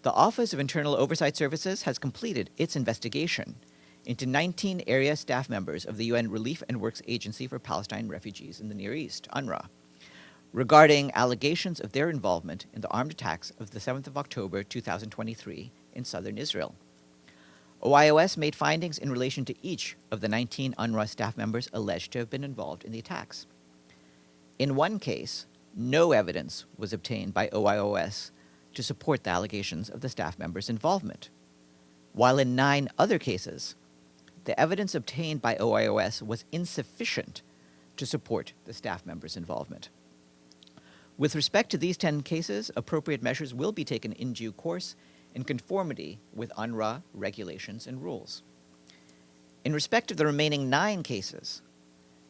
The Office of Internal Oversight Services has completed its investigation into 19 area staff members of the UN Relief and Works Agency for Palestine Refugees in the Near East, UNRWA, regarding allegations of their involvement in the armed attacks of the 7th of October 2023 in southern Israel. OIOS made findings in relation to each of the 19 UNRWA staff members alleged to have been involved in the attacks. In one case, no evidence was obtained by OIOS to support the allegations of the staff members' involvement, while in 9 other cases, the evidence obtained by OIOS was insufficient to support the staff members' involvement. With respect to these 10 cases, appropriate measures will be taken in due course in conformity with UNRWA regulations and rules. In respect of the remaining 9 cases,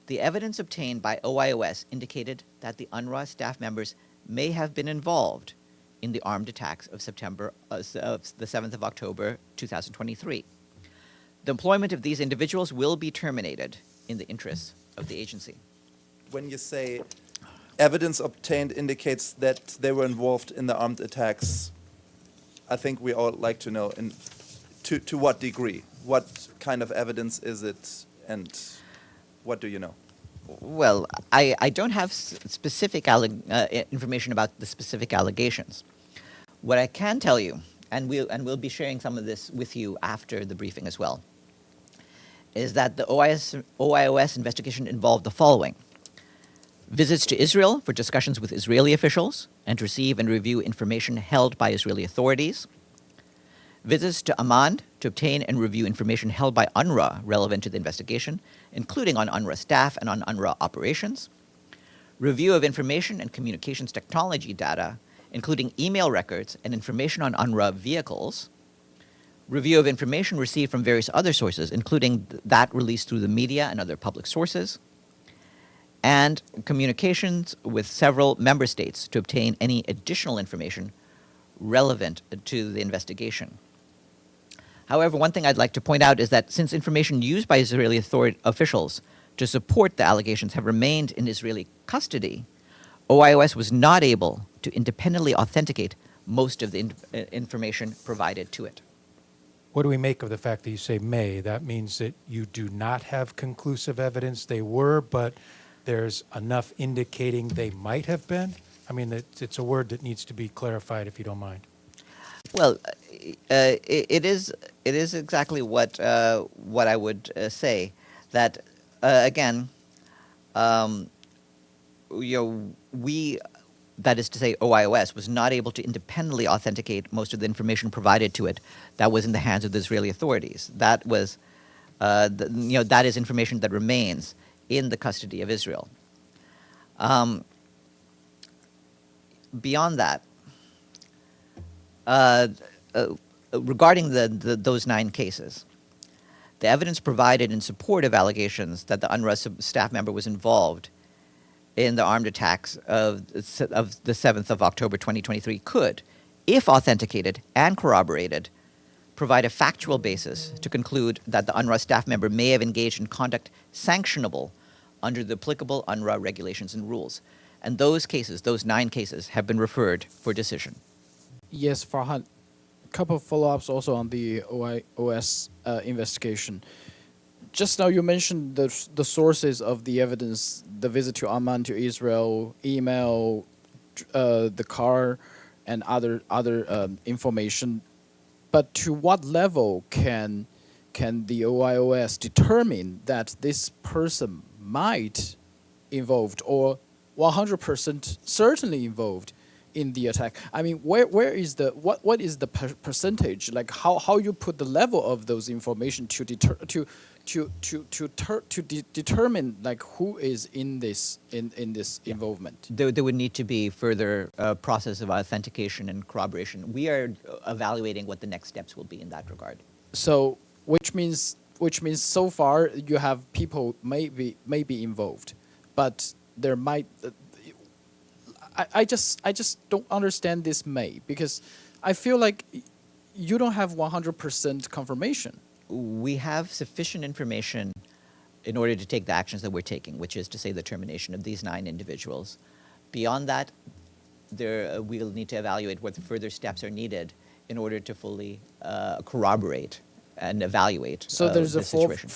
the evidence obtained by OIOS indicated that the UNRWA staff members may have been involved in the armed attacks of the 7th of October 2023. The employment of these individuals will be terminated in the interests of the agency. When you say evidence obtained indicates that they were involved in the armed attacks, I think we all like to know to what degree. What kind of evidence is it, and what do you know? Well, I don't have specific information about the specific allegations. What I can tell you, and we'll be sharing some of this with you after the briefing as well, is that the OIOS investigation involved the following: visits to Israel for discussions with Israeli officials and to receive and review information held by Israeli authorities, visits to Amman to obtain and review information held by UNRWA relevant to the investigation, including on UNRWA staff and on UNRWA operations, review of information and communications technology data, including email records and information on UNRWA vehicles, review of information received from various other sources, including that released through the media and other public sources, and communications with several member states to obtain any additional information relevant to the investigation. However, one thing I'd like to point out is that since information used by Israeli officials to support the allegations have remained in Israeli custody, OIOS was not able to independently authenticate most of the information provided to it. What do we make of the fact that you say may? That means that you do not have conclusive evidence they were, but there's enough indicating they might have been? I mean, it's a word that needs to be clarified, if you don't mind. Well, it is exactly what I would say. That again, we, that is to say, OIOS was not able to independently authenticate most of the information provided to it that was in the hands of the Israeli authorities. That was, that is information that remains in the custody of Israel. Beyond that, regarding those 9 cases, the evidence provided in support of allegations that the UNRWA staff member was involved in the armed attacks of the 7th of October 2023 could, if authenticated and corroborated, provide a factual basis to conclude that the UNRWA staff member may have engaged in conduct sanctionable under the applicable UNRWA regulations and rules. And those cases, those 9 cases, have been referred for decision. Yes, Farhan, a couple of follow-ups also on the OIOS investigation. Just now you mentioned the sources of the evidence, the visit to Amman, to Israel, email, the car, and other information. But to what level can the OIOS determine that this person might involved or 100% certainly involved in the attack? I mean, where is the what is the percentage? Like how you put the level of those information to determine like who is in this involvement? There would need to be further process of authentication and corroboration. We are evaluating what the next steps will be in that regard. So, which means so far you have people may be involved, but there might. I just don't understand this may, because I feel like you don't have 100% confirmation. We have sufficient information in order to take the actions that we're taking, which is to say the termination of these 9 individuals. Beyond that, we'll need to evaluate what further steps are needed in order to fully corroborate and evaluate So there's a the situation.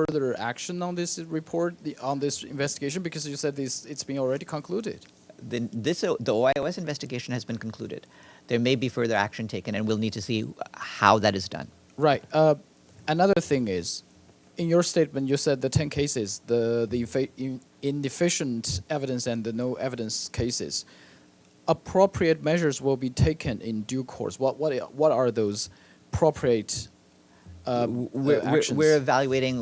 further action on this report, on this investigation, because you said it's been already concluded. The OIOS investigation has been concluded. There may be further action taken, and we'll need to see how that is done. Right. Another thing is, in your statement, you said the 10 cases, the inefficient evidence and the no evidence cases, appropriate measures will be taken in due course. What are those appropriate actions? We're evaluating.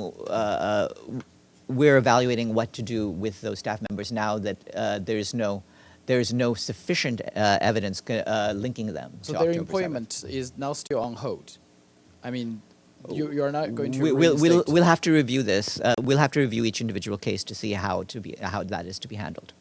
We're evaluating what to do with those staff members now that there's no sufficient evidence linking them. So to their October 7th. employment is now still on hold. I mean, you are not going to. We'll have to review this. We'll have to review each individual case to see how that is to be handled.